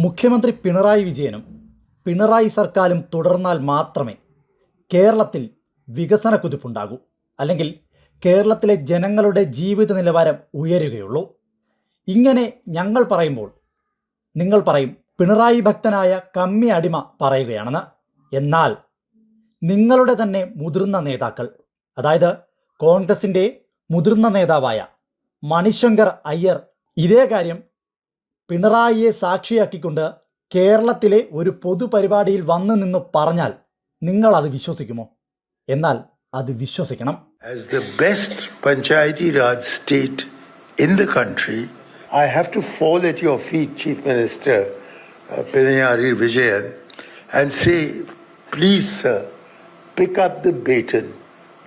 മുഖ്യമന്ത്രി പിണറായി വിജയനും പിണറായി സർക്കാരും തുടർന്നാൽ മാത്രമേ കേരളത്തിൽ വികസന കുതിപ്പുണ്ടാകൂ, അല്ലെങ്കിൽ കേരളത്തിലെ ജനങ്ങളുടെ ജീവിത നിലവാരം ഉയരുകയുള്ളൂ. ഇങ്ങനെ ഞങ്ങൾ പറയുമ്പോൾ നിങ്ങൾ പറയും പിണറായി ഭക്തനായ കമ്മി അടിമ പറയുകയാണെന്ന്. എന്നാൽ നിങ്ങളുടെ തന്നെ മുതിർന്ന നേതാക്കൾ, അതായത് കോൺഗ്രസിൻ്റെ മുതിർന്ന നേതാവായ മണിശങ്കർ അയ്യർ ഇതേ കാര്യം പിണറായിയെ സാക്ഷിയാക്കിക്കൊണ്ട് കേരളത്തിലെ ഒരു പൊതുപരിപാടിയിൽ വന്നു നിന്ന് പറഞ്ഞാൽ നിങ്ങൾ അത് വിശ്വസിക്കുമോ? എന്നാൽ അത് വിശ്വസിക്കണം. As the best Panchayati Raj state in the country, I have to fall at your feet, Chief Minister Pinarayi Vijayan, and say, please, sir, pick up the baton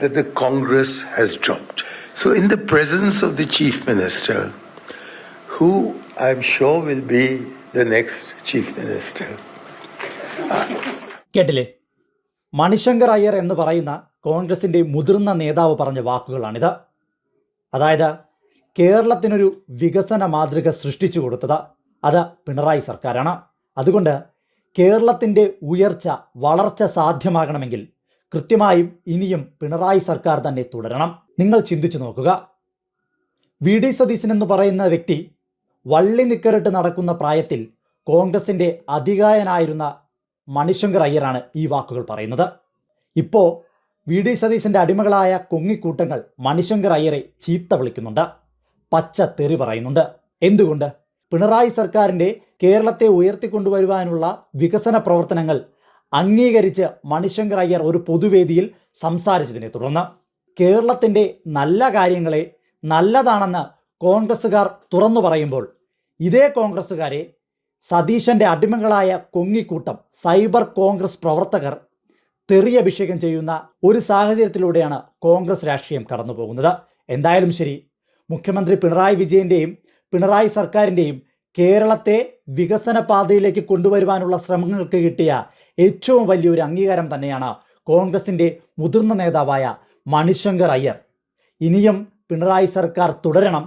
that the Congress has dropped. So in the presence of the Chief Minister, who I'm sure will be the next Chief Minister. കേട്ടില്ലേ? മണിശങ്കർ അയ്യർ എന്ന് പറയുന്ന കോൺഗ്രസിൻ്റെ മുതിർന്ന നേതാവ് പറഞ്ഞ വാക്കുകളാണിത്. അതായത് കേരളത്തിനൊരു വികസന മാതൃക സൃഷ്ടിച്ചു കൊടുത്തത് അത് പിണറായി സർക്കാരാണ്. അതുകൊണ്ട് കേരളത്തിൻ്റെ ഉയർച്ച, വളർച്ച സാധ്യമാകണമെങ്കിൽ കൃത്യമായും ഇനിയും പിണറായി സർക്കാർ തന്നെ തുടരണം. നിങ്ങൾ ചിന്തിച്ചു നോക്കുക. വി ഡി സതീശൻ എന്ന് പറയുന്ന വ്യക്തി വള്ളി നിക്കറിട്ട് നടക്കുന്ന പ്രായത്തിൽ കോൺഗ്രസിൻ്റെ അധികായനായിരുന്ന മണിശങ്കർ അയ്യരാണ് ഈ വാക്കുകൾ പറയുന്നത്. ഇപ്പോൾ വി ഡി സതീശൻ്റെ അടിമകളായ കൊങ്ങിക്കൂട്ടങ്ങൾ മണിശങ്കർ അയ്യരെ ചീത്ത വിളിക്കുന്നുണ്ട്, പച്ച തെറി പറയുന്നുണ്ട്. എന്തുകൊണ്ട്? പിണറായി സർക്കാരിൻ്റെ കേരളത്തെ ഉയർത്തിക്കൊണ്ടുവരുവാനുള്ള വികസന പ്രവർത്തനങ്ങൾ അംഗീകരിച്ച് മണിശങ്കർ അയ്യർ ഒരു പൊതുവേദിയിൽ സംസാരിച്ചതിനെ തുടർന്ന് കേരളത്തിൻ്റെ നല്ല കാര്യങ്ങളെ നല്ലതാണെന്ന് കോൺഗ്രസ്സുകാർ തുറന്നു പറയുമ്പോൾ ഇതേ കോൺഗ്രസ്സുകാരെ സതീശൻ്റെ അടിമകളായ കൊങ്ങിക്കൂട്ടം സൈബർ കോൺഗ്രസ് പ്രവർത്തകർ തെറിയഭിഷേകം ചെയ്യുന്ന ഒരു സാഹചര്യത്തിലൂടെയാണ് കോൺഗ്രസ് രാഷ്ട്രീയം കടന്നു പോകുന്നത്. എന്തായാലും ശരി, മുഖ്യമന്ത്രി പിണറായി വിജയൻ്റെയും പിണറായി സർക്കാരിൻ്റെയും കേരളത്തെ വികസന പാതയിലേക്ക് കൊണ്ടുവരുവാനുള്ള ശ്രമങ്ങൾക്ക് കിട്ടിയ ഏറ്റവും വലിയൊരു അംഗീകാരം തന്നെയാണ് കോൺഗ്രസിൻ്റെ മുതിർന്ന നേതാവായ മണിശങ്കർ അയ്യർ. ഇനിയും പിണറായി സർക്കാർ തുടരണം,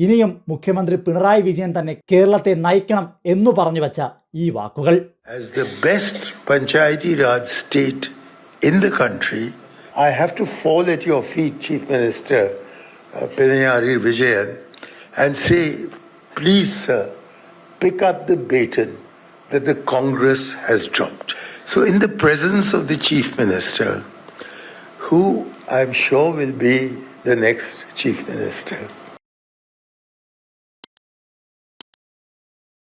ഇനിയും മുഖ്യമന്ത്രി പിണറായി വിജയൻ തന്നെ കേരളത്തെ നയിക്കണം എന്നു പറഞ്ഞു വച്ച ഈ വാക്കുകൾ. As the best Panchayati Raj state in the country, I have to fall at your feet, Chief Minister Pinarayi Vijayan, and say, please, sir, pick up the baton that the Congress has dropped. So in the presence of the Chief Minister, who I'm sure will be the next Chief Minister,